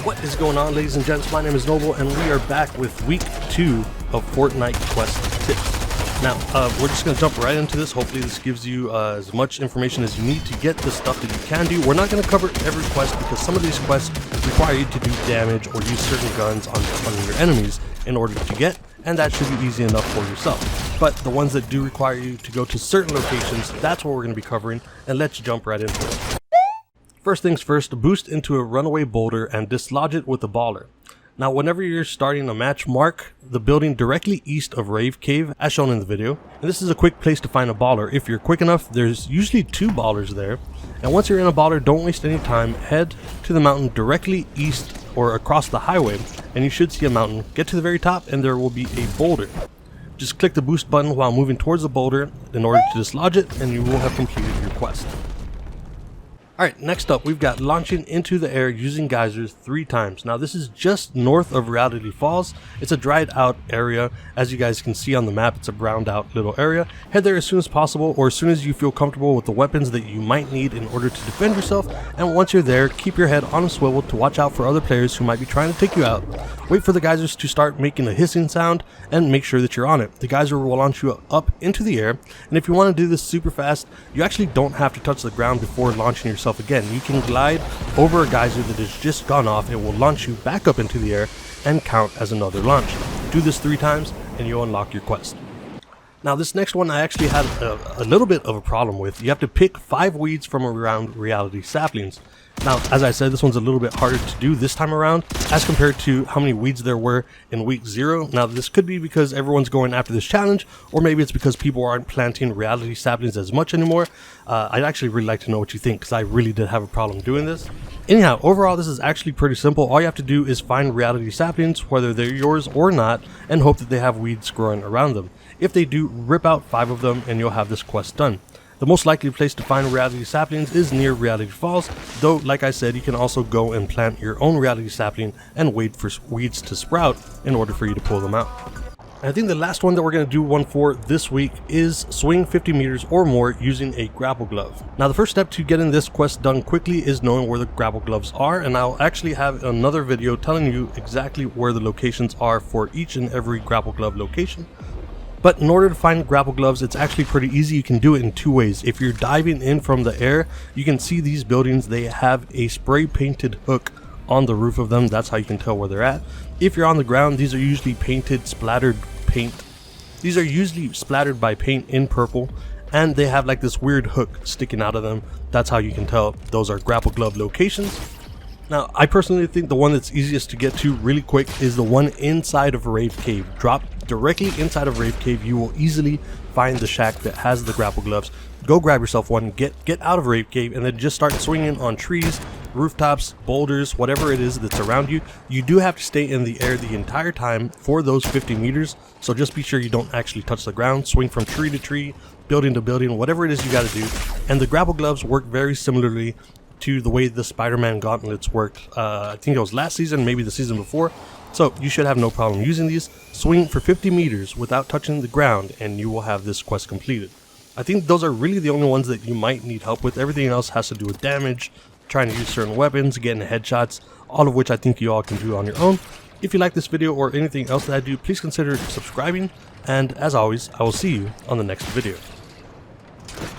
What is going on, ladies and gents? My name is Noble and we are back with week 2 of Fortnite Quest tips. Now, we're just going to jump right into this. Hopefully this gives you as much information as you need to get the stuff that you can do. We're not going to cover every quest because some of these quests require you to do damage or use certain guns on your enemies in order to get, and that should be easy enough for yourself. But the ones that do require you to go to certain locations, that's what we're going to be covering, and let's jump right into it. First things first, boost into a runaway boulder and dislodge it with a baller. Now whenever you're starting a match, mark the building directly east of Rave Cave as shown in the video, and this is a quick place to find a baller. If you're quick enough, there's usually 2 ballers there, and once you're in a baller, don't waste any time, head to the mountain directly east or across the highway, and you should see a mountain. Get to the very top and there will be a boulder. Just click the boost button while moving towards the boulder in order to dislodge it, and you will have completed your quest. Alright, next up we've got launching into the air using geysers 3 times. Now this is just north of Rarity Falls. It's a dried out area. As you guys can see on the map, it's a browned out little area. Head there as soon as possible, or as soon as you feel comfortable with the weapons that you might need in order to defend yourself, and once you're there, keep your head on a swivel to watch out for other players who might be trying to take you out. Wait for the geysers to start making a hissing sound and make sure that you're on it. The geyser will launch you up into the air, and if you want to do this super fast, you actually don't have to touch the ground before launching yourself again. You can glide over a geyser that has just gone off. It will launch you back up into the air and count as another launch. Do this 3 times and you'll unlock your quest. Now this next one I actually had a little bit of a problem with. You have to pick 5 weeds from around Rarity saplings. Now, as I said, this one's a little bit harder to do this time around as compared to how many weeds there were in week 0. Now, this could be because everyone's going after this challenge, or maybe it's because people aren't planting Rarity saplings as much anymore. I'd actually really like to know what you think, because I really did have a problem doing this. Anyhow, overall, this is actually pretty simple. All you have to do is find Rarity saplings, whether they're yours or not, and hope that they have weeds growing around them. If they do, rip out 5 of them and you'll have this quest done. The most likely place to find Rarity saplings is near Rarity Falls, though like I said, you can also go and plant your own Rarity sapling and wait for weeds to sprout in order for you to pull them out. And I think the last one that we're going to do one for this week is swing 50 meters or more using a grapple glove. Now the first step to getting this quest done quickly is knowing where the grapple gloves are, and I'll actually have another video telling you exactly where the locations are for each and every grapple glove location. But in order to find grapple gloves, it's actually pretty easy. You can do it in 2 ways. If you're diving in from the air, you can see these buildings. They have a spray painted hook on the roof of them. That's how you can tell where they're at. If you're on the ground, these are usually painted, splattered paint. These are usually splattered by paint in purple, and they have like this weird hook sticking out of them. That's how you can tell those are grapple glove locations. Now, I personally think the one that's easiest to get to really quick is the one inside of Rave Cave. Drop directly inside of Rave Cave. You will easily find the shack that has the grapple gloves. Go grab yourself one, get out of Rave Cave, and then just start swinging on trees, rooftops, boulders, whatever it is that's around you. You do have to stay in the air the entire time for those 50 meters, so just be sure you don't actually touch the ground. Swing from tree to tree, building to building, whatever it is you got to do. And the grapple gloves work very similarly to the way the Spider-Man gauntlets worked. I think it was last season, maybe the season before. So you should have no problem using these. Swing for 50 meters without touching the ground and you will have this quest completed. I think those are really the only ones that you might need help with. Everything else has to do with damage, trying to use certain weapons, getting headshots, all of which I think you all can do on your own. If you like this video or anything else that I do, please consider subscribing, and as always, I will see you on the next video.